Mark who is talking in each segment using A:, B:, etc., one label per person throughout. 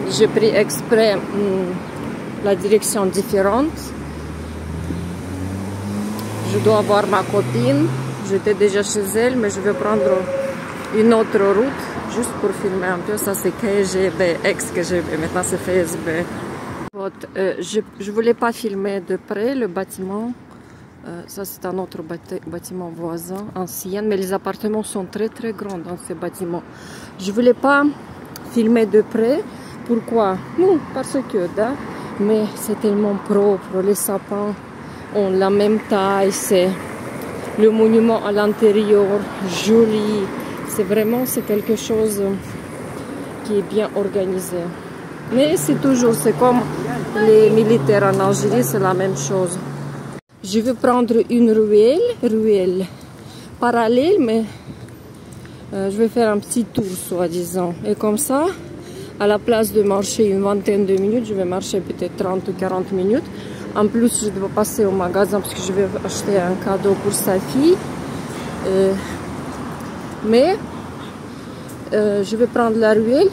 A: j'ai pris exprès la direction différente. Je dois voir ma copine. J'étais déjà chez elle, mais je vais prendre une autre route juste pour filmer un peu. Ça c'est KGB, ex-KGB, maintenant c'est FSB. Je voulais pas filmer de près le bâtiment. Ça c'est un autre bâtiment voisin, ancien, mais les appartements sont très très grands dans ce bâtiment. Je voulais pas filmer de près. Pourquoi? Non, parce que mais c'est tellement propre, les sapins ont la même taille, c'est le monument à l'intérieur, joli, c'est quelque chose qui est bien organisé. Mais c'est comme les militaires en Algérie, c'est la même chose. Je vais prendre une ruelle parallèle, mais je vais faire un petit tour, soi-disant. Et comme ça, à la place de marcher une vingtaine de minutes, je vais marcher peut-être 30 ou 40 minutes. En plus, je dois passer au magasin parce que je vais acheter un cadeau pour sa fille. Mais je vais prendre la ruelle.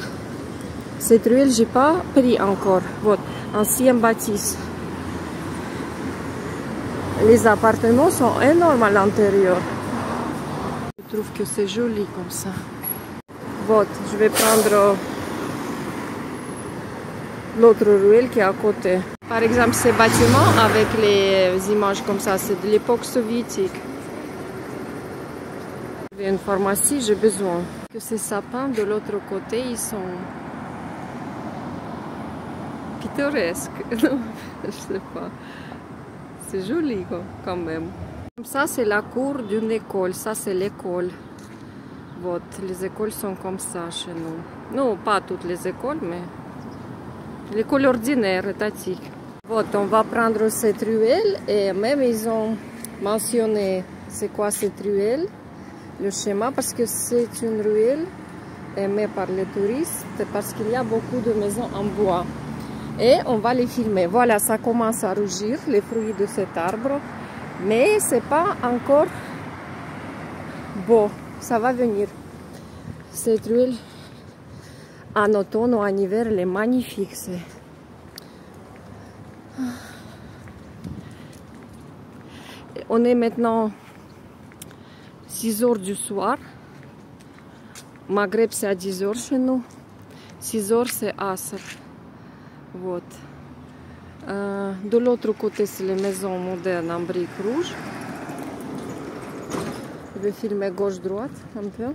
A: Cette ruelle, je n'ai pas pris encore. Voilà, ancien bâtisse. Les appartements sont énormes à l'intérieur. Je trouve que c'est joli comme ça. Voilà, je vais prendre l'autre ruelle qui est à côté. Par exemple, ces bâtiments avec les images comme ça, c'est de l'époque soviétique. J'ai une pharmacie, j'ai besoin. Que ces sapins de l'autre côté, ils sont pittoresques. Je sais pas. C'est joli quand même. Comme ça, c'est la cour d'une école. Ça, c'est l'école. Voilà, les écoles sont comme ça chez nous. Non, pas toutes les écoles, mais l'école ordinaire, étatique. Voilà, on va prendre cette ruelle et même ils ont mentionné c'est quoi cette ruelle, le schéma, parce que c'est une ruelle aimée par les touristes, parce qu'il y a beaucoup de maisons en bois. Et on va les filmer. Voilà, ça commence à rougir, les fruits de cet arbre. Mais c'est pas encore beau. Ça va venir. Cette ruelle, en automne ou en hiver, elle est magnifique. On est maintenant 6 heures du soir. Maghreb, c'est à 10 heures chez nous. 6 heures, c'est Asr. Вот. De l'autre côté, c'est les maisons modernes en briques rouges. Je vais filmer gauche-droite un peu.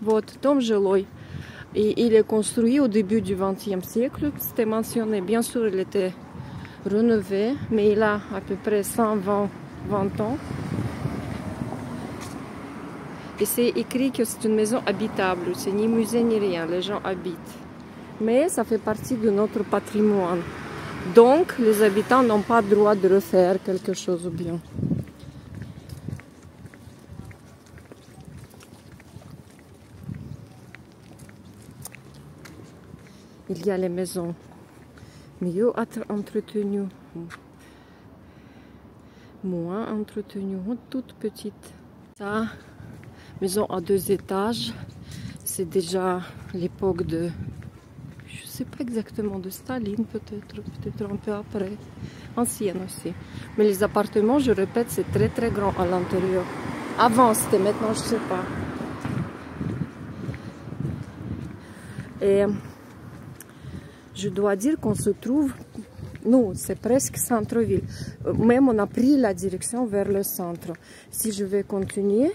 A: Вот, дом жилой. Et il est construit au début du XXe siècle. C'était mentionné, bien sûr, il était rénové, mais il a à peu près 120 ans. Et c'est écrit que c'est une maison habitable. C'est ni musée ni rien. Les gens habitent. Mais ça fait partie de notre patrimoine. Donc, les habitants n'ont pas le droit de refaire quelque chose ou bien. Il y a les maisons mieux entretenues, moins entretenues, toutes petites. Ça, maison à 2 étages, c'est déjà l'époque de... Je sais pas exactement, de Staline peut-être un peu après, ancienne aussi. Mais les appartements, je répète, c'est très très grand à l'intérieur. Avant c'était, maintenant je sais pas. Et je dois dire qu'on se trouve, non, c'est presque centre-ville. Même on a pris la direction vers le centre. Si je vais continuer,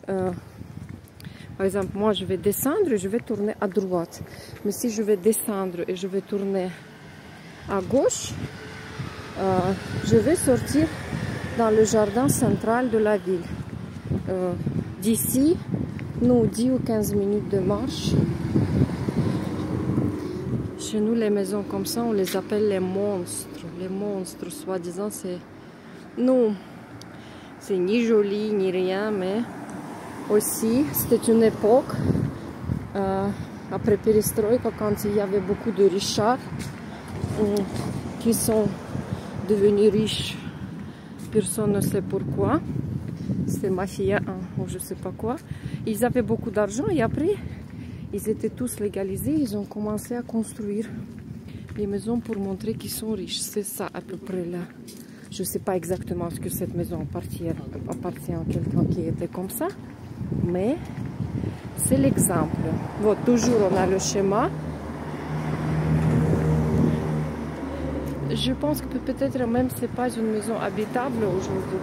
A: par exemple, moi je vais descendre et je vais tourner à droite. Mais si je vais descendre et je vais tourner à gauche, je vais sortir dans le jardin central de la ville. D'ici, nous, 10 ou 15 minutes de marche. Chez nous, les maisons comme ça, on les appelle les monstres. Les monstres, soi-disant, c'est... Non, c'est ni joli, ni rien, mais... Aussi, c'était une époque, après Perestroïka, quand il y avait beaucoup de richards qui sont devenus riches. Personne ne sait pourquoi. C'était mafia ou je sais pas quoi. Ils avaient beaucoup d'argent et après, ils étaient tous légalisés, ils ont commencé à construire les maisons pour montrer qu'ils sont riches. C'est ça à peu près là. Je ne sais pas exactement ce que cette maison appartient à quelqu'un qui était comme ça, mais c'est l'exemple. Bon, toujours on a le schéma. Je pense que peut-être même c'est pas une maison habitable aujourd'hui.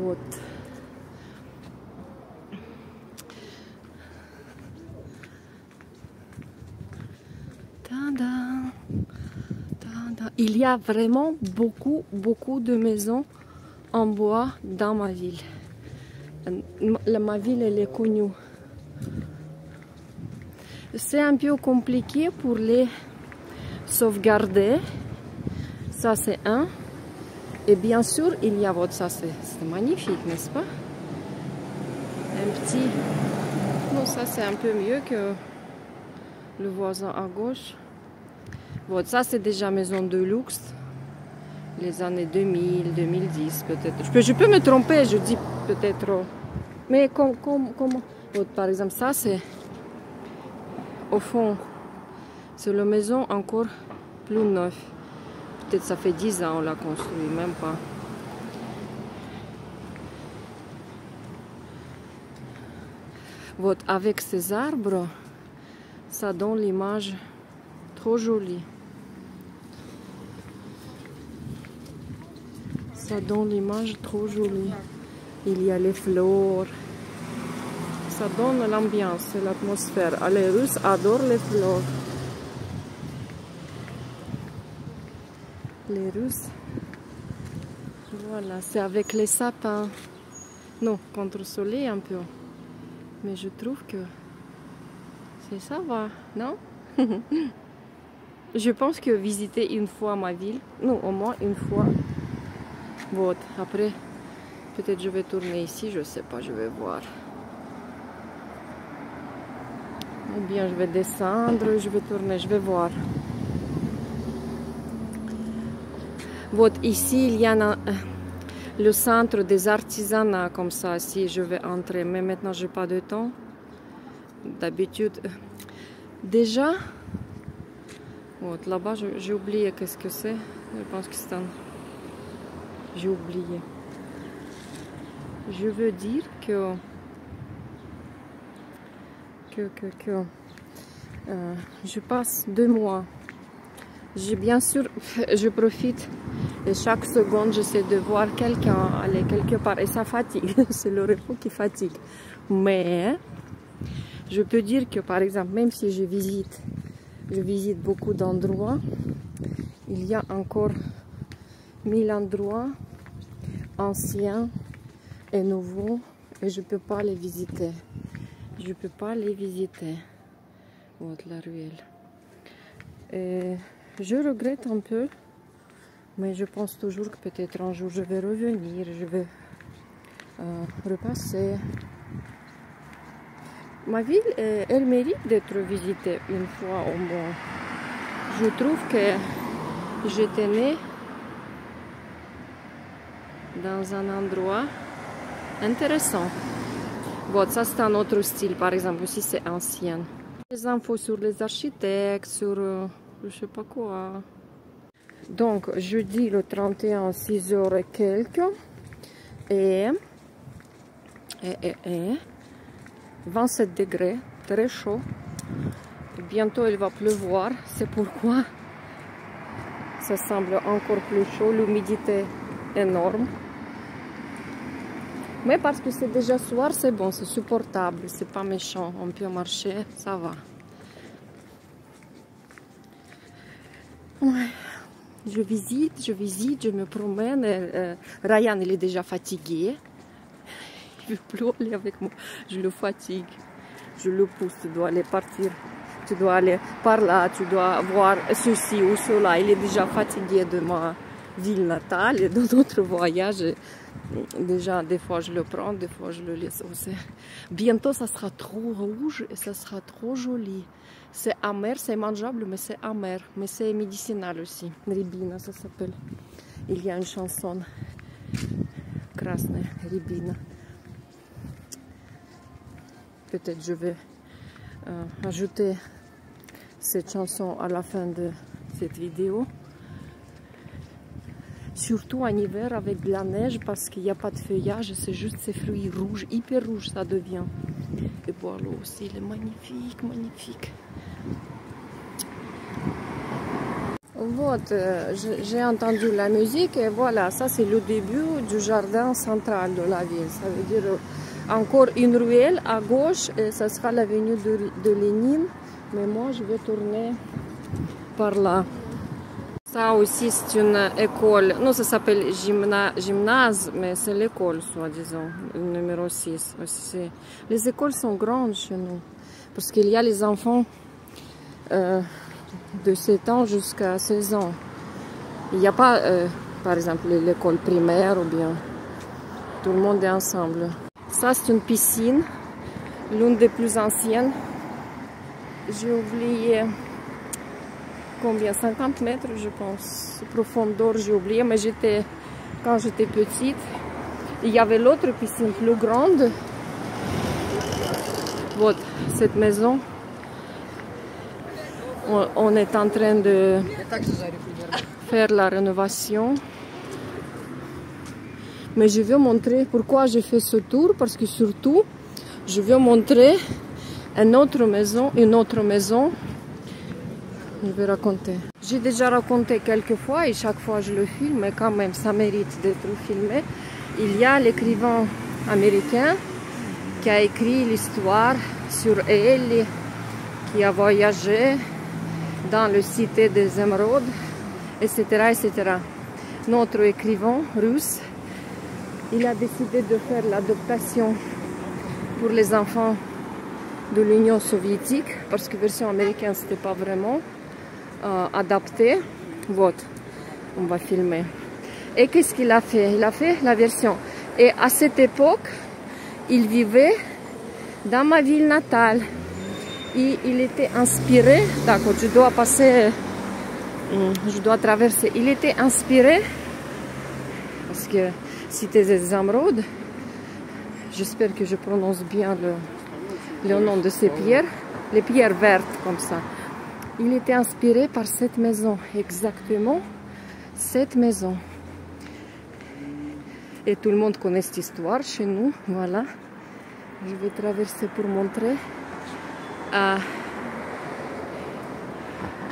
A: Вот. Il y a vraiment beaucoup de maisons en bois dans ma ville. Ma ville, elle est connue. C'est un peu compliqué pour les sauvegarder. Ça, c'est un. Et bien sûr, il y a votre, ça, c'est magnifique, n'est-ce pas? Un petit. Non, ça, c'est un peu mieux que le voisin à gauche. Bon, ça, c'est déjà maison de luxe. Les années 2000, 2010, peut-être. Je peux me tromper, je dis peut-être. Mais comment? Bon, par exemple, ça, c'est. Au fond, c'est la maison encore plus neuve. Peut-être ça fait 10 ans on l'a construit, même pas. Voilà, avec ces arbres, ça donne l'image trop jolie. Ça donne l'image trop jolie. Il y a les fleurs. Ça donne l'ambiance, l'atmosphère. Les Russes adorent les fleurs. Les Russes. Voilà, c'est avec les sapins. Non, contre le soleil un peu. Mais je trouve que ça va, non? Je pense que visiter une fois ma ville, non, au moins une fois. Bon, après, peut-être je vais tourner ici, je sais pas, je vais voir. Ou bien je vais descendre, je vais tourner, je vais voir. Bon, ici, il y a le centre des artisanats, comme ça, si je vais entrer. Mais maintenant, je n'ai pas de temps. D'habitude, déjà, bon, là-bas, j'ai oublié qu'est-ce que c'est. Je pense que c'est un... J'ai oublié. Je veux dire que je passe 2 mois. Bien sûr, je profite et chaque seconde, j'essaie de voir quelqu'un aller quelque part et ça fatigue. C'est le repos qui fatigue. Mais je peux dire que par exemple, même si je visite beaucoup d'endroits, il y a encore 1000 endroits anciens et nouveaux et je ne peux pas les visiter. Je ne peux pas les visiter. Voilà la ruelle. Et je regrette un peu, mais je pense toujours que peut-être un jour je vais revenir, je vais repasser. Ma ville, elle mérite d'être visitée une fois au moins. Je trouve que j'étais née dans un endroit intéressant. Bon, ça c'est un autre style, par exemple, aussi c'est ancien. Les infos sur les architectes, sur je sais pas quoi. Donc, jeudi le 31, 6 h et quelques. Et 27 degrés, très chaud. Bientôt il va pleuvoir, c'est pourquoi ça semble encore plus chaud, l'humidité énorme. Mais parce que c'est déjà soir, c'est bon, c'est supportable, c'est pas méchant, on peut marcher, ça va. Ouais. Je visite, je me promène. Ryan, il est déjà fatigué. Il veut plus aller avec moi. Je le fatigue. Je le pousse. Tu dois aller partir. Tu dois aller par là. Tu dois voir ceci ou cela. Il est déjà fatigué de ma ville natale et de notre voyage. Déjà, des fois, je le prends, des fois, je le laisse aussi. Bientôt, ça sera trop rouge et ça sera trop joli. C'est amer, c'est mangeable, mais c'est amer. Mais c'est médicinal aussi. Ribina, ça s'appelle. Il y a une chanson. Krasная Ribina. peut-être je vais ajouter cette chanson à la fin de cette vidéo. Surtout en hiver avec de la neige parce qu'il n'y a pas de feuillage, c'est juste ces fruits rouges, hyper rouges ça devient. Et boire l'eau aussi, il est magnifique, magnifique. Вот, j'ai entendu la musique et voilà, ça c'est le début du jardin central de la ville. Ça veut dire encore une ruelle à gauche et ça sera l'avenue de Lénine. Mais moi je vais tourner par là. Ça aussi c'est une école, non ça s'appelle gymnase, mais c'est l'école soi-disant, numéro 6. Aussi, les écoles sont grandes chez nous, parce qu'il y a les enfants de 7 ans jusqu'à 16 ans. Il n'y a pas, par exemple, l'école primaire ou bien tout le monde est ensemble. Ça c'est une piscine, l'une des plus anciennes. J'ai oublié combien, 50 mètres je pense, profondeur j'ai oublié, mais quand j'étais petite, il y avait l'autre piscine plus grande. Voilà, cette maison, on est en train de faire la rénovation. Mais je vais montrer pourquoi j'ai fait ce tour, parce que surtout, je vais montrer une autre maison. Je vais raconter. J'ai déjà raconté quelques fois et chaque fois je le filme, mais quand même ça mérite d'être filmé. Il y a l'écrivain américain qui a écrit l'histoire sur Ellie, qui a voyagé dans le cité des émeraudes, etc., etc. Notre écrivain russe, il a décidé de faire l'adaptation pour les enfants de l'Union soviétique, parce que la version américaine c'était pas vraiment adapté. Voilà, on va filmer. Et qu'est-ce qu'il a fait? Il a fait la version. Et à cette époque, il vivait dans ma ville natale. Et il était inspiré, d'accord, je dois passer, je dois traverser. Il était inspiré, parce que cité des émeraudes, j'espère que je prononce bien le nom de ces pierres, les pierres vertes comme ça. Il était inspiré par cette maison, exactement cette maison. Et tout le monde connaît cette histoire chez nous, voilà. Je vais traverser pour montrer.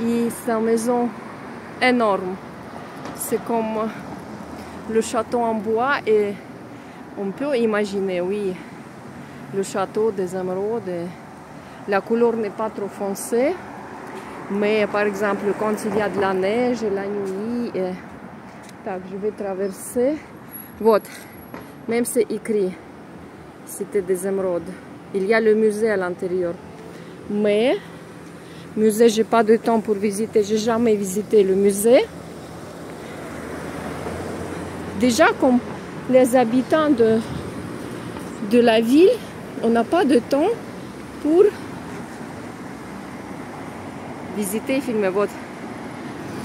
A: Et c'est une maison énorme. C'est comme le château en bois et on peut imaginer, oui, le château des émeraudes. La couleur n'est pas trop foncée. Mais par exemple, quand il y a de la neige, la nuit, tac, je vais traverser. Voilà, même c'est écrit, c'était des émeraudes. Il y a le musée à l'intérieur. Mais, musée, j'ai pas de temps pour visiter, j'ai jamais visité le musée. Déjà, comme les habitants de la ville, on n'a pas de temps pour visiter et filmer. Votre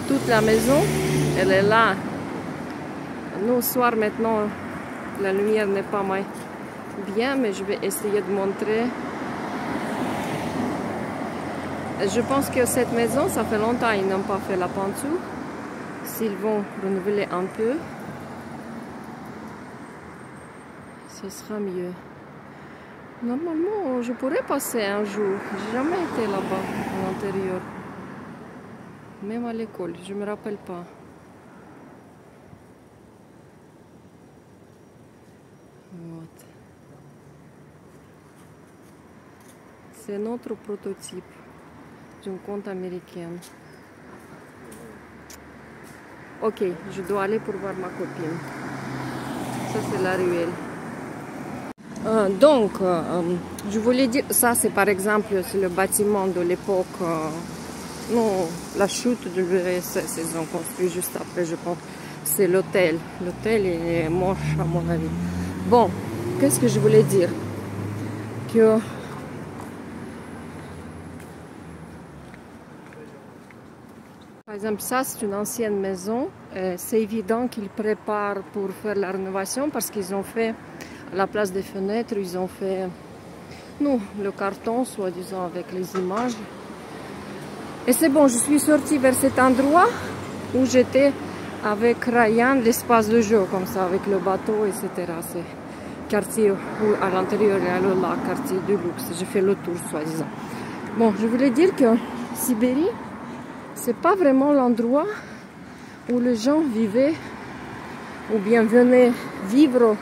A: toute la maison, elle est là. Nous, au soir, maintenant, la lumière n'est pas bien, mais je vais essayer de montrer. Je pense que cette maison, ça fait longtemps ils n'ont pas fait la peinture. S'ils vont renouveler un peu, ce sera mieux. Normalement, je pourrais passer un jour. J'ai jamais été là-bas, à l'intérieur. Même à l'école, je me rappelle pas. Вот. C'est notre prototype d'une conte américaine. Ok, je dois aller pour voir ma copine. Ça, c'est la ruelle. Donc, je voulais dire, ça c'est par exemple le bâtiment de l'époque, non, la chute de l'URSS, ils ont construit juste après, je pense. C'est l'hôtel. L'hôtel est moche à mon avis. Bon, qu'est-ce que je voulais dire? Que par exemple, ça c'est une ancienne maison. C'est évident qu'ils préparent pour faire la rénovation parce qu'ils ont fait, à la place des fenêtres, ils ont fait nous, le carton, soi-disant, avec les images. Et c'est bon, je suis sortie vers cet endroit où j'étais avec Ryan, l'espace de jeu, comme ça, avec le bateau, etc. C'est quartier où à l'intérieur il y a le lac, quartier du luxe. J'ai fait le tour, soi-disant. Bon, je voulais dire que Sibérie, c'est pas vraiment l'endroit où les gens vivaient ou bien venaient vivre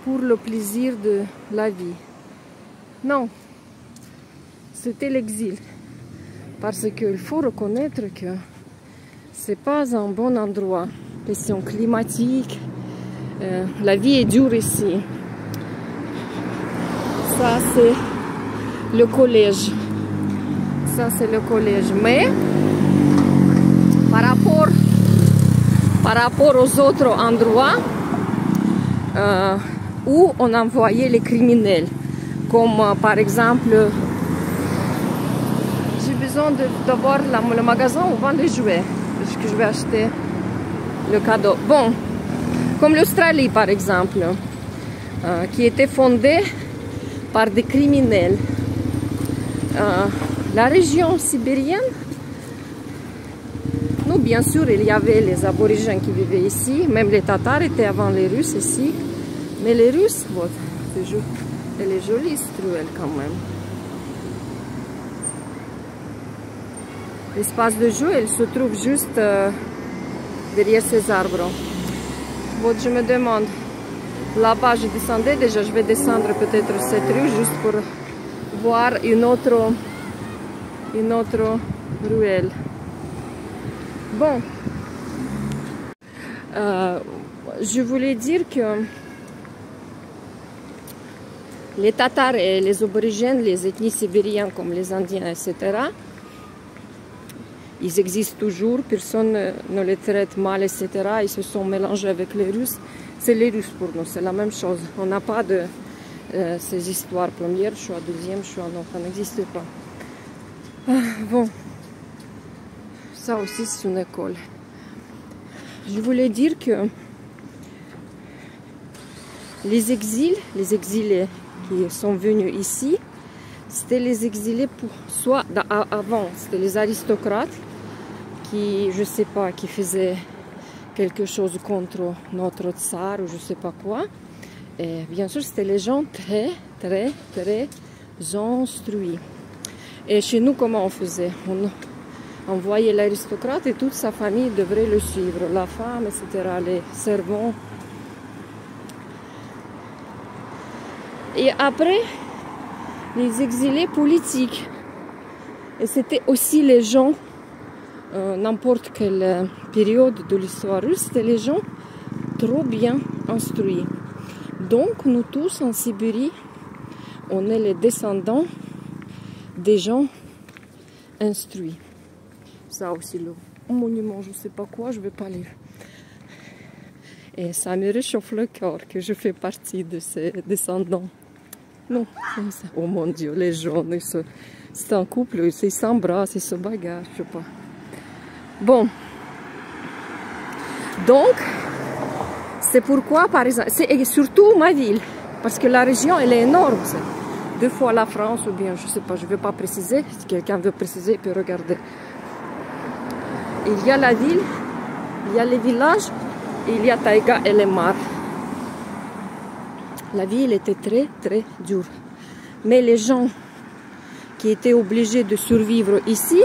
A: pour le plaisir de la vie. Non, c'était l'exil. Parce qu'il faut reconnaître que c'est pas un bon endroit. Question climatique, la vie est dure ici. Ça, c'est le collège. Ça, c'est le collège. Mais, par rapport aux autres endroits où on envoyait les criminels, comme par exemple, j'ai besoin d'avoir le magasin où on vend les jouets, parce que je vais acheter le cadeau. Bon, comme l'Australie par exemple, qui était fondée par des criminels. La région sibérienne, nous bien sûr il y avait les aborigènes qui vivaient ici, même les Tatars étaient avant les Russes ici, mais les Russes, bon, elle est jolie cette ruelle quand même. L'espace de jeu, elle se trouve juste derrière ces arbres. Bon, je me demande, là-bas je descendais déjà, je vais descendre peut-être cette rue juste pour voir une autre ruelle. Bon, je voulais dire que les Tatars et les aborigènes, les ethnies sibériennes comme les Indiens, etc., ils existent toujours, personne ne les traite mal, etc. Ils se sont mélangés avec les Russes. C'est les Russes pour nous, c'est la même chose. On n'a pas de ces histoires première choix, deuxième choix, non, ça n'existe pas. Bon, ça aussi c'est une école. Je voulais dire que les exilés qui sont venus ici, c'était les exilés pour soit avant, c'était les aristocrates qui, je sais pas, qui faisaient quelque chose contre notre tsar ou je sais pas quoi. Et bien sûr, c'était les gens très instruits. Et chez nous, comment on faisait? On envoyait l'aristocrate et toute sa famille devrait le suivre, la femme, etc., les servants. Et après, les exilés politiques. Et c'était aussi les gens, n'importe quelle période de l'histoire russe, c'était les gens trop bien instruits. Donc, nous tous en Sibérie, on est les descendants des gens instruits. Ça aussi, le monument, je ne sais pas quoi, je ne vais pas lire. Et ça me réchauffe le cœur que je fais partie de ces descendants. Non, comme ça. Oh mon Dieu, les jeunes, c'est un couple, ils s'embrassent, ils se bagarrent, je sais pas. Bon. Donc, c'est pourquoi, par exemple, c'est surtout ma ville, parce que la région, elle est énorme. C'est 2 fois la France, ou bien, je sais pas, je ne vais pas préciser. Si quelqu'un veut préciser, il peut regarder. Il y a la ville, il y a les villages, et il y a Taïga et les mares. La ville était très dure. Mais les gens qui étaient obligés de survivre ici,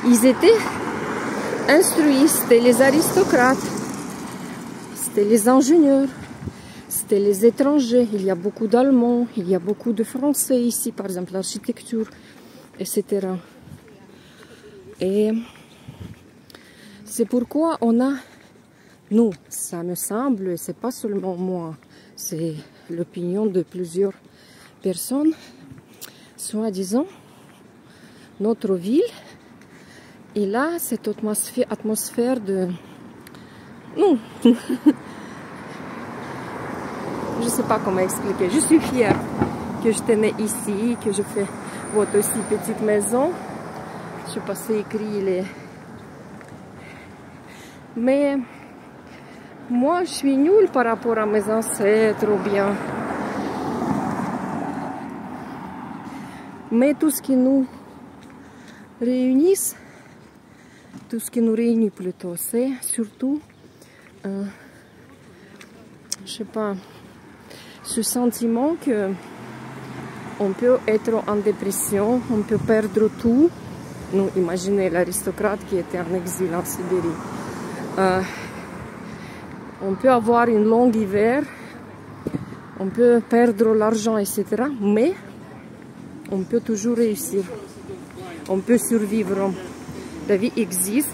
A: ils étaient instruits. C'était les aristocrates, c'était les ingénieurs, c'était les étrangers. Il y a beaucoup d'Allemands, il y a beaucoup de Français ici, par exemple l'architecture, etc. Et c'est pourquoi on a, nous, ça me semble, c'est pas seulement moi, c'est l'opinion de plusieurs personnes, soi-disant, notre ville, il a cette atmosphère de... Non, je sais pas comment expliquer. Je suis fière que je tenais ici, que je fais votre aussi petite maison. Je sais pas si c'est écrit les... Mais moi, je suis nulle par rapport à mes ancêtres ou bien... Mais tout ce qui nous réunit plutôt, c'est surtout, je sais pas, ce sentiment que on peut être en dépression, on peut perdre tout. Nous, imaginez l'aristocrate qui était en exil en Sibérie. On peut avoir une longue hiver, on peut perdre l'argent, etc. Mais on peut toujours réussir. On peut survivre. La vie existe.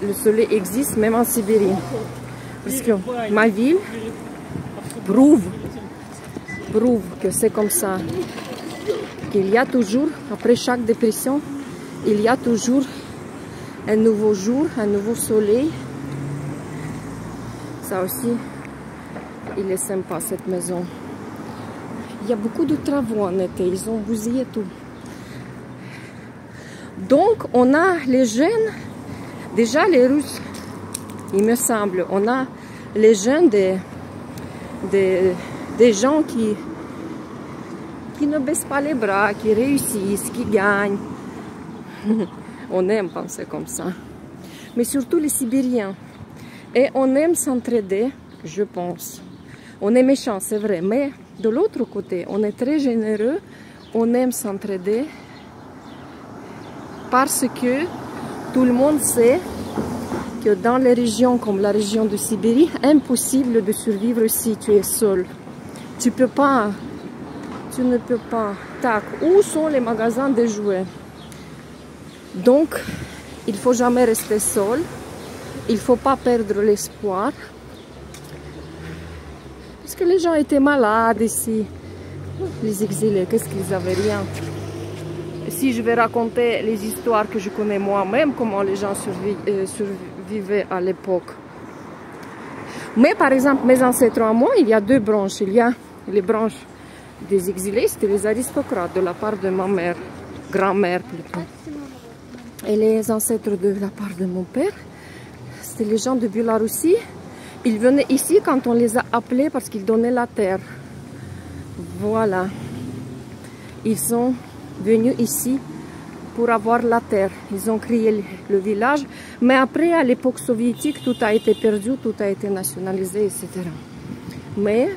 A: Le soleil existe même en Sibérie. Parce que ma ville prouve que c'est comme ça. Qu'il y a toujours, après chaque dépression, il y a toujours un nouveau jour, un nouveau soleil. Ça aussi, il est sympa cette maison. Il y a beaucoup de travaux en été, ils ont bousillé tout. Donc, on a les jeunes, déjà les Russes, il me semble, on a les jeunes des gens qui ne baissent pas les bras, qui réussissent, qui gagnent. On aime penser comme ça. Mais surtout les Sibériens. Et on aime s'entraider, je pense. On est méchant, c'est vrai, mais de l'autre côté, on est très généreux, on aime s'entraider parce que tout le monde sait que dans les régions comme la région de Sibérie, impossible de survivre si tu es seul. Tu ne peux pas. Tac, où sont les magasins de jouets? Donc, il ne faut jamais rester seul. Il ne faut pas perdre l'espoir. Parce que les gens étaient malades ici. Les exilés, qu'est-ce qu'ils avaient? Rien. Si je vais raconter les histoires que je connais moi-même, comment les gens survivaient à l'époque. Mais par exemple, mes ancêtres à moi, il y a deux branches. Il y a les branches des exilés, c'était les aristocrates de la part de ma mère, grand-mère plutôt. Et les ancêtres de la part de mon père, c'était les gens de Biélorussie. Ils venaient ici quand on les a appelés parce qu'ils donnaient la terre. Voilà. Ils sont venus ici pour avoir la terre. Ils ont créé le village. Mais après, à l'époque soviétique, tout a été perdu, tout a été nationalisé, etc. Mais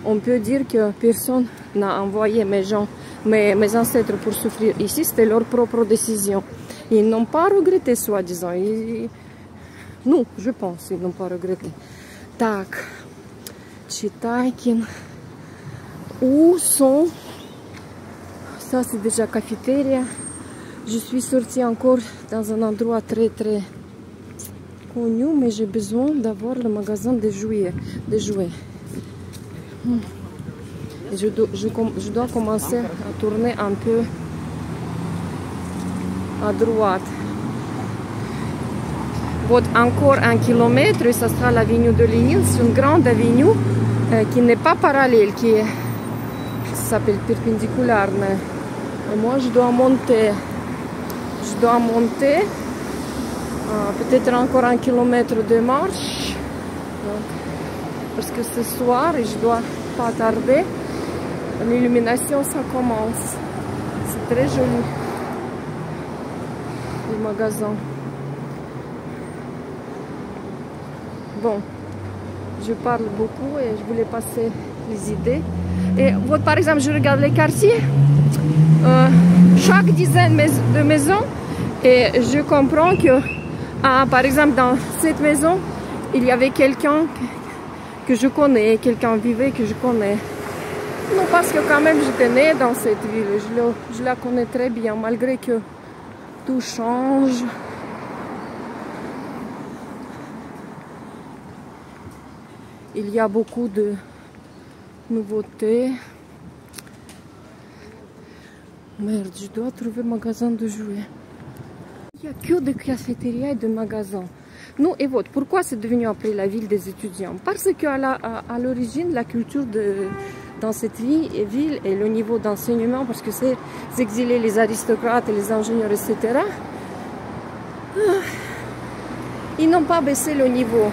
A: on peut dire que personne n'a envoyé mes ancêtres pour souffrir ici. C'était leur propre décision. Ils n'ont pas regretté, soi-disant. Non, je pense, ils n'ont pas regretté. Tac, Chitaikin. Où sont... Ça, c'est déjà cafétéria. Je suis sortie encore dans un endroit très, très connu, mais j'ai besoin d'avoir le magasin de jouets. Je dois commencer à tourner un peu à droite. Вот encore 1 kilomètre, ça sera l'avenue de Lénine. C'est une grande avenue qui n'est pas parallèle, qui s'appelle perpendiculaire. Et moi, je dois monter. Peut-être encore 1 kilomètre de marche. Donc, parce que ce soir, et je dois pas tarder, l'illumination, ça commence. C'est très joli. Le magasin. Bon, je parle beaucoup et je voulais passer les idées. Et вот, par exemple, je regarde les quartiers, chaque dizaine de maisons, et je comprends que, par exemple, dans cette maison, il y avait quelqu'un que je connais, quelqu'un vivait que je connais. Non, parce que quand même, j'étais née dans cette ville, je la connais très bien, malgré que tout change. Il y a beaucoup de nouveautés. Merde, je dois trouver un magasin de jouets. Il n'y a que des cafétérias et des magasins. Non, et вот, pourquoi c'est devenu après la ville des étudiants? Parce qu'à l'origine, la culture dans cette ville et le niveau d'enseignement, parce que c'est exilés, les aristocrates et les ingénieurs, etc., ils n'ont pas baissé le niveau.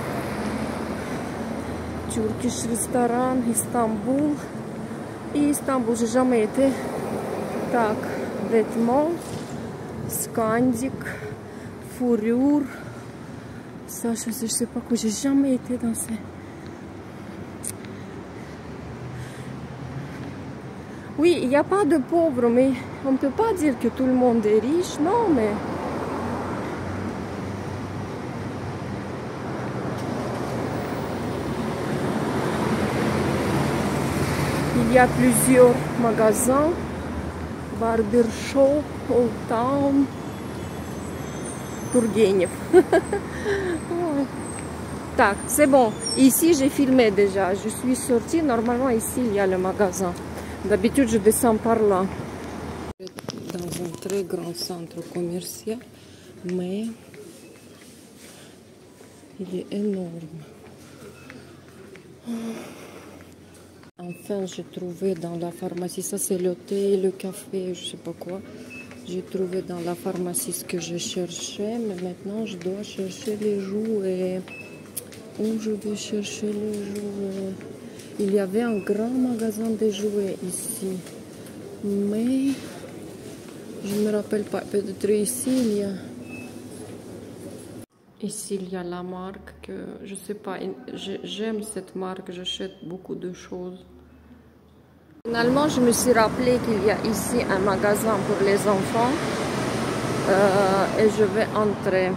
A: Turkish restaurant, Istanbul. Et Istanbul, j'ai jamais été. Так, vêtements, Scandic, fourrure. Ça, je sais pas quoi. J'ai jamais été dans ces... Oui, il n'y a pas de pauvres, mais on ne peut pas dire que tout le monde est riche, non, mais... Il y a plusieurs magasins, Barbershop, Old Town, Turgenev. Tac, c'est bon. Ici, j'ai filmé déjà. Je suis sortie. Normalement, ici, il y a le magasin. D'habitude, je descends par là. Dans un très grand centre commercial, mais il est énorme. Enfin, j'ai trouvé dans la pharmacie, ça c'est le thé, le café, je sais pas quoi. J'ai trouvé dans la pharmacie ce que je cherchais, mais maintenant je dois chercher les jouets. Où je vais chercher les jouets? Il y avait un grand magasin de jouets ici, mais je ne me rappelle pas. Peut-être ici il y a... Ici il y a la marque que je sais pas. J'aime cette marque, j'achète beaucoup de choses. Finalement, je me suis rappelé qu'il y a ici un magasin pour les enfants et je vais entrer.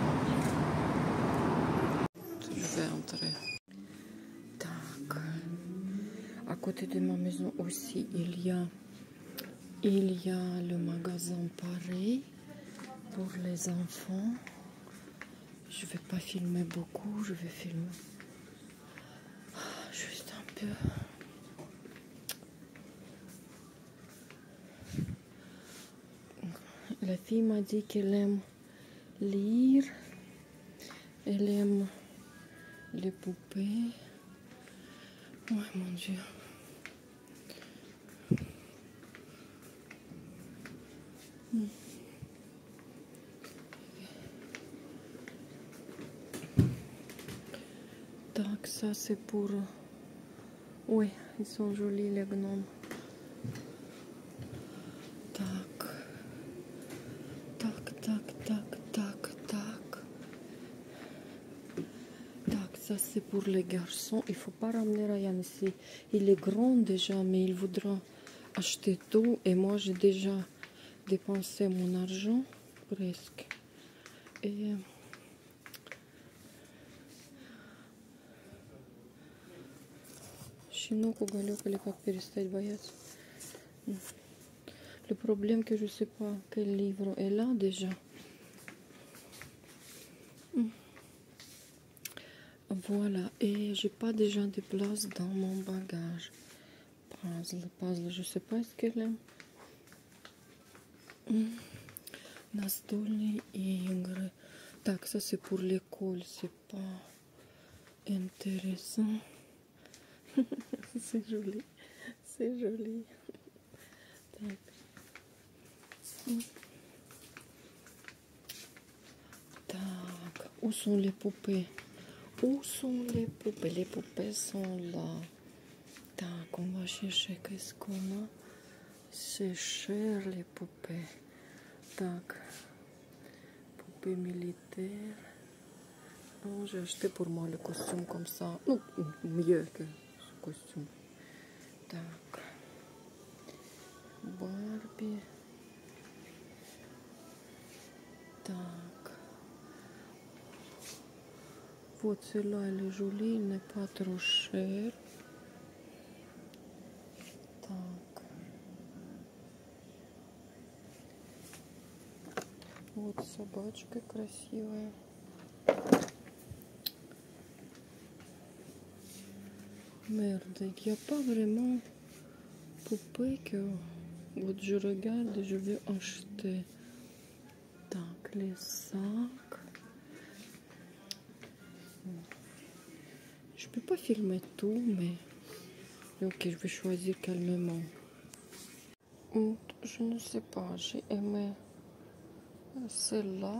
A: Tac. À côté de ma maison aussi, il y a le magasin pareil pour les enfants. Je vais pas filmer beaucoup, je vais filmer juste un peu. La fille m'a dit qu'elle aime lire, elle aime les poupées. Oh mon Dieu. Tac, ça c'est pour... Oui, ils sont jolis les gnomes. Tac. Tac, tac, tac, tac, tac. Tac, ça c'est pour les garçons. Il faut pas ramener Ryan ici. Il est grand déjà, mais il voudra acheter tout. Et moi j'ai déjà dépensé mon argent, presque. Et... Щенок Уголек или как перестать бояться. Le problème que je sais pas quel livre est là déjà. Voilà, et j'ai pas déjà de place dans mon bagage. Puzzle, je sais pas ce qu'elle est. Настольные игры. Так, ça c'est pour l'école, c'est pas intéressant. C'est joli, c'est joli. Так. Так, où sont les poupées? Où sont les poupées? Les poupées sont là. Так, on va chercher qu'est-ce qu'on a. C'est cher les poupées. Так, poupées militaires. Oh, j'ai acheté pour moi le costume comme ça. Non, mieux que ce costume. Так, Barbie. Так. Вот celui-là, elle est jolie, il n'est pas trop cher. Так. Вот собачка красивая. Merde, il n'y a pas vraiment poupée que вот je regarde et je vais acheter. Так, les sacs. Je peux pas filmer tout, mais ok, je vais choisir calmement. Je ne sais pas, j'ai aimé celle-là.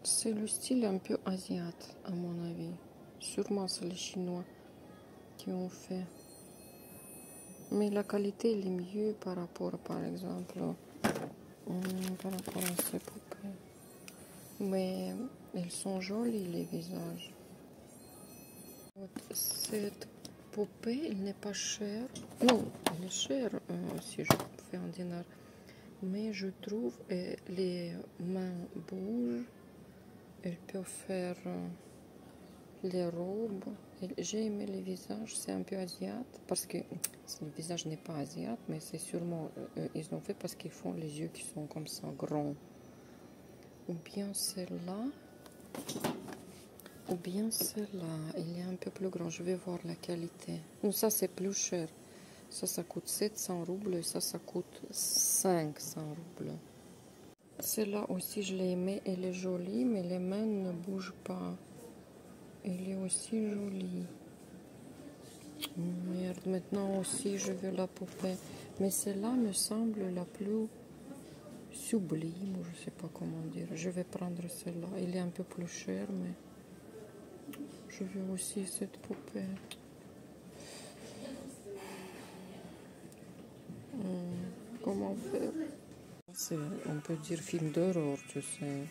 A: C'est le style un peu asiatique, à mon avis. Sûrement, c'est les Chinois qui ont fait. Mais la qualité elle est mieux par rapport, par exemple, par rapport à ces poupées. Mais elles sont jolies, les visages. Cette poupée, elle n'est pas chère. Non, elle est chère si je fais un dinar. Mais je trouve les mains bougent. Elle peut faire les robes. J'ai aimé les visages, c'est un peu asiate. Parce que le visage n'est pas asiate, mais c'est sûrement, ils l'ont fait parce qu'ils font les yeux qui sont comme ça, grands. Ou bien celle-là. Ou bien celle-là, il est un peu plus grand. Je vais voir la qualité. Non, ça c'est plus cher. Ça coûte 700 roubles et ça coûte 500 roubles. Celle-là aussi, je l'ai aimée. Elle est jolie, mais les mains ne bougent pas. Elle est aussi jolie. Merde, maintenant aussi, je veux la poupée. Mais celle-là me semble la plus sublime, ou je sais pas comment dire. Je vais prendre celle-là. Elle est un peu plus chère, mais... Je veux aussi cette poupée. Comment faire? On peut dire film d'horreur, tu sais.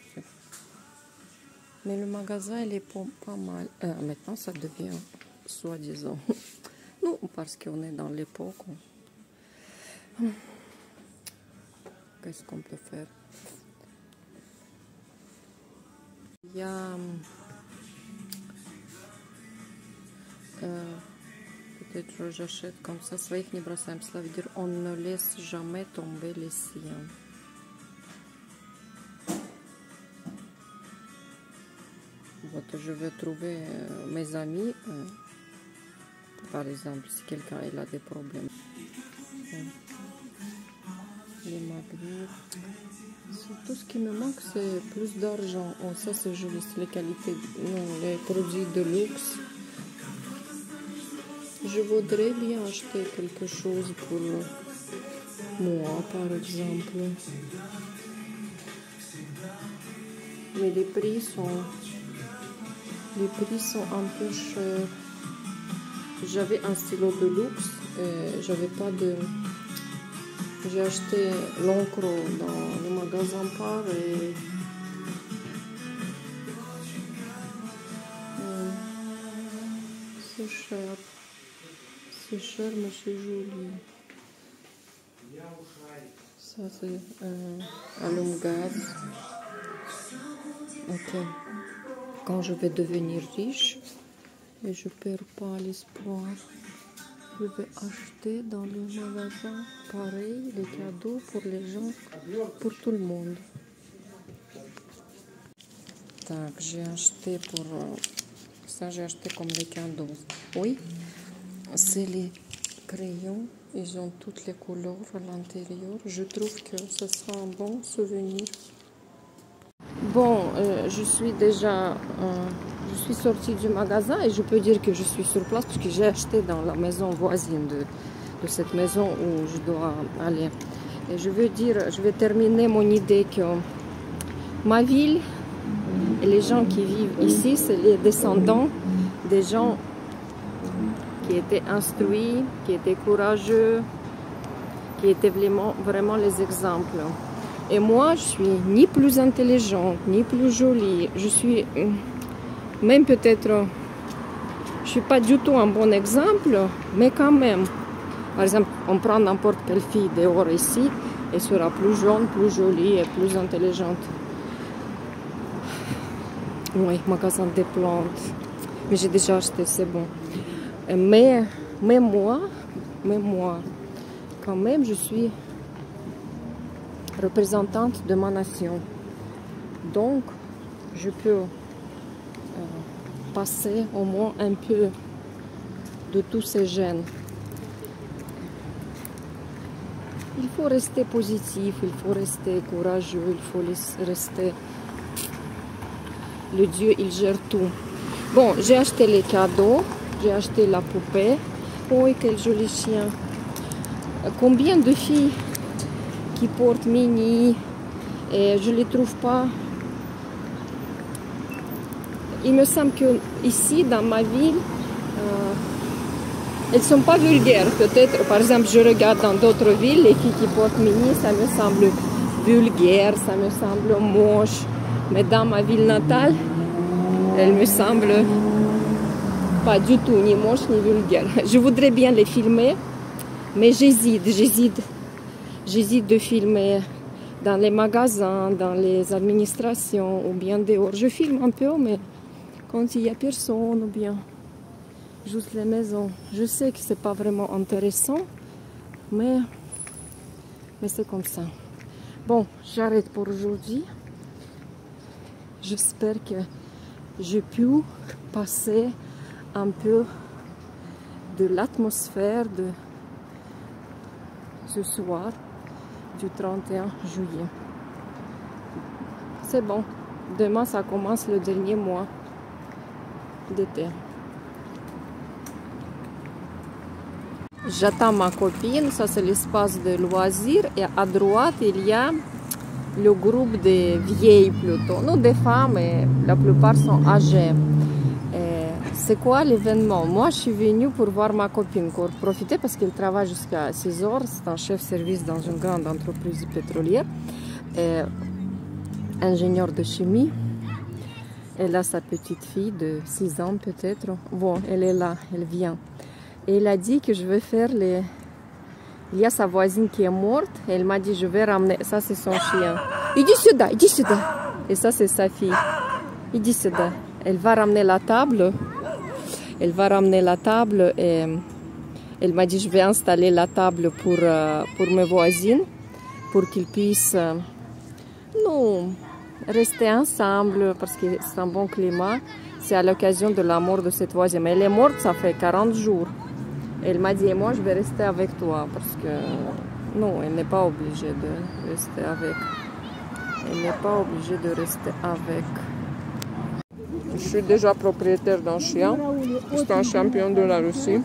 A: Mais le magasin, il est pas mal. Maintenant, ça devient soi-disant. Non, parce qu'on est dans l'époque. Qu'est-ce qu'on peut faire? Il y a... peut-être j'achète comme ça. Своих не бросаем. Cela veut dire on ne laisse jamais tomber les siens. Вот, je vais trouver mes amis. Par exemple, si quelqu'un a des problèmes. Les magnets. Tout ce qui me manque, c'est plus d'argent. Oh, ça, c'est joli. C'est les qualités. Non, les produits de luxe. Je voudrais bien acheter quelque chose pour moi, par exemple. Mais les prix sont un peu chers. J'avais un stylo de luxe et j'avais pas de... J'ai acheté l'encre dans le magasin par et... c'est cher. C'est cher, mais c'est joli. Ça, c'est allume-gaz. Ok. Quand je vais devenir riche, et je ne perds pas l'espoir, je vais acheter dans le magasin, pareil, les cadeaux pour les gens, pour tout le monde. Так, j'ai acheté pour... ça, j'ai acheté comme des cadeaux. Oui. C'est les crayons, ils ont toutes les couleurs à l'intérieur. Je trouve que ce sera un bon souvenir. Bon, je suis déjà, je suis sortie du magasin et je peux dire que je suis sur place parce que j'ai acheté dans la maison voisine de cette maison où je dois aller. Et je veux dire, je vais terminer mon idée que ma ville et les gens qui vivent ici, c'est les descendants des gens qui étaient instruits, qui étaient courageux, qui étaient vraiment les exemples. Et moi, je suis ni plus intelligente, ni plus jolie. Je suis même peut-être, je suis pas du tout un bon exemple, mais quand même. Par exemple, on prend n'importe quelle fille dehors ici, elle sera plus jaune, plus jolie et plus intelligente. Oui, magasin des plantes. Mais j'ai déjà acheté, c'est bon. Mais moi, quand même, je suis représentante de ma nation. Donc, je peux passer au moins un peu de tous ces gènes. Il faut rester positif, il faut rester courageux, il faut rester... Le Dieu, il gère tout. Bon, j'ai acheté les cadeaux, j'ai acheté la poupée. Oh, quel joli chien. Combien de filles qui portent mini et je ne les trouve pas. Il me semble que ici, dans ma ville, elles sont pas vulgaires. Peut-être, par exemple, je regarde dans d'autres villes, les filles qui portent mini, ça me semble vulgaire, ça me semble moche. Mais dans ma ville natale, elles me semblent pas du tout ni moche ni vulgaire. Je voudrais bien les filmer, mais j'hésite de filmer dans les magasins, dans les administrations ou bien dehors. Je filme un peu, mais quand il n'y a personne ou bien juste les maisons. Je sais que c'est pas vraiment intéressant, mais c'est comme ça. Bon, j'arrête pour aujourd'hui. J'espère que j'ai pu passer un peu de l'atmosphère de ce soir du 31 juillet. C'est bon. Demain, ça commence le dernier mois d'été. J'attends ma copine. Ça, c'est l'espace de loisirs. Et à droite, il y a le groupe des vieilles plutôt. Nous, des femmes, et la plupart sont âgées. C'est quoi l'événement? Moi, je suis venue pour voir ma copine, pour profiter parce qu'elle travaille jusqu'à 6 heures. C'est un chef service dans une grande entreprise pétrolière, ingénieur de chimie. Elle a sa petite fille de 6 ans peut-être. Bon, elle est là, elle vient. Et elle a dit que je vais faire les... Il y a sa voisine qui est morte. Et elle m'a dit, je vais ramener... Ça, c'est son chien. Il dit sida, il dit sida. Et ça, c'est sa fille. Il dit sida. Elle va ramener la table. Elle va ramener la table et elle m'a dit je vais installer la table pour mes voisines pour qu'ils puissent rester ensemble parce que c'est un bon climat. C'est à l'occasion de la mort de cette voisine. Elle est morte, ça fait 40 jours. Elle m'a dit et moi je vais rester avec toi parce que non, elle n'est pas obligée de rester avec. Elle n'est pas obligée de rester avec. Je suis déjà propriétaire d'un chien. C'est un champion de la Russie.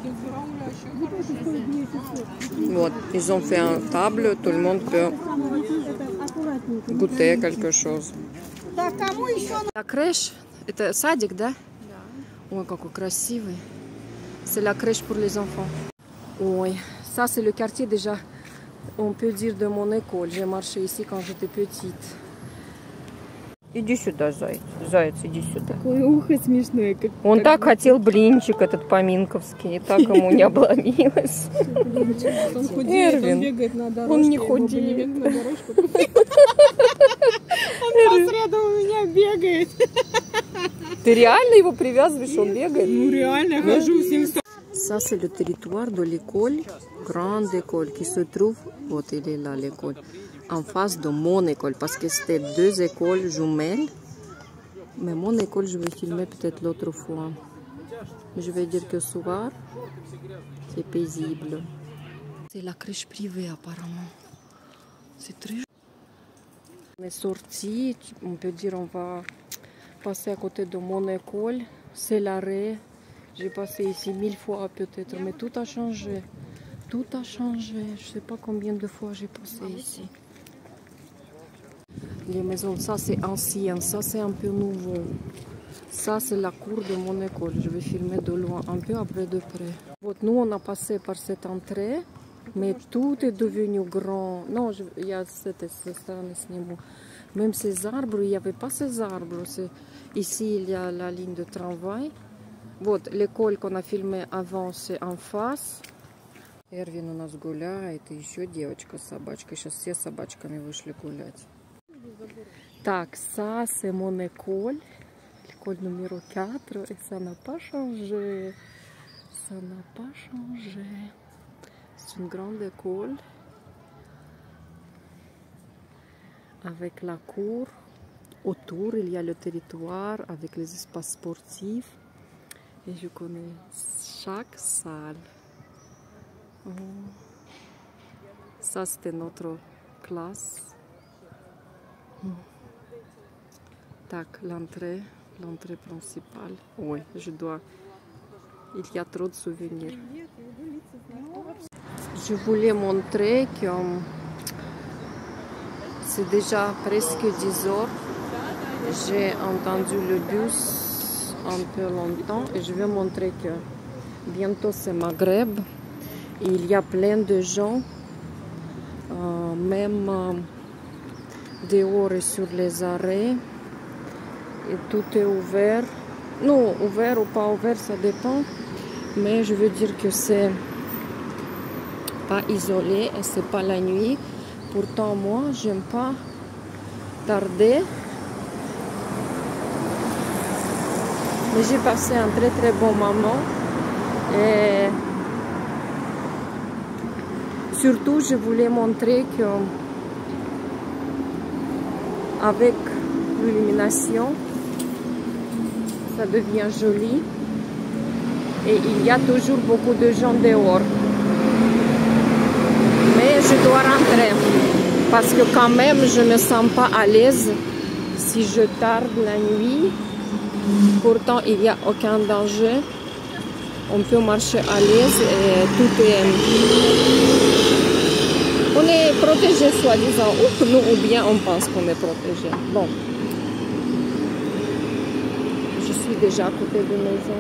A: Вот. Ils ont fait une table. Tout le monde peut goûter quelque chose. La crèche, это садик, да? Ой, какой красивый. C'est la crèche pour les enfants. Oui, ça c'est le quartier déjà, on peut dire, de mon école. J'ai marché ici quand j'étais petite. Иди сюда, заяц. Заяц, иди сюда.
B: Какое ухо смешное.
A: Он так хотел блинчик этот поминковский, и так ему не обломилось.
B: Он худеет, он бегает на дорожке.
A: Он не худеет.
B: Он по средам у меня бегает.
A: Ты реально его привязываешь, он бегает?
B: Ну реально, хожу с ним.
A: Ça, c'est le territoire de l'école, grande école, qui se trouve, вот il est là l'école, en face de mon école, parce que c'était 2 écoles jumelles. Mais mon école, je vais filmer peut-être l'autre fois. Je vais dire que ce soir, c'est paisible. C'est la crèche privée apparemment. C'est très joli. On est sorti, on peut dire on va passer à côté de mon école. C'est l'arrêt. J'ai passé ici 1000 fois peut-être, mais tout a changé. Tout a changé. Je ne sais pas combien de fois j'ai passé ici. Les maisons, ça c'est ancien, ça c'est un peu nouveau. Ça c'est la cour de mon école. Je vais filmer de loin, un peu après de près. Вот, nous on a passé par cette entrée, mais tout est devenu grand. Non, il y a cette sниму. Même ces arbres, il n'y avait pas ces arbres. Ici il y a la ligne de tramway. Вот, l'école qu'on a filmé avant, c'est en face. Эрвин у нас гуляет, и еще девочка с собачкой. Сейчас все с собачками вышли гулять. Так, ça c'est mon école. L'école numéro 4. Et ça n'a pas changé. Ça n'a pas changé. C'est une grande école. Avec la cour. Autour, il y a le territoire avec les espaces sportifs. Et je connais chaque salle. Oh. Ça, c'était notre classe. Tac, l'entrée principale. Oui, je dois. Il y a trop de souvenirs. Je voulais montrer que c'est déjà presque 10 heures. J'ai entendu le bus un peu longtemps et je vais montrer que Bientôt c'est Maghreb. Il y a plein de gens, même dehors et sur les arrêts. Et tout est ouvert. Non, ouvert ou pas ouvert, ça dépend. Mais je veux dire que c'est pas isolé et c'est pas la nuit. Pourtant, moi, j'aime pas tarder. Mais j'ai passé un très très bon moment. Et surtout, je voulais montrer que avec l'illumination, ça devient joli. Et il y a toujours beaucoup de gens dehors. Mais je dois rentrer. Parce que quand même, je ne me sens pas à l'aise si je tarde la nuit. Pourtant, il n'y a aucun danger. On peut marcher à l'aise et tout est... On est protégé, soi-disant. Ou bien on pense qu'on est protégé. Bon. Je suis déjà à côté de la maison.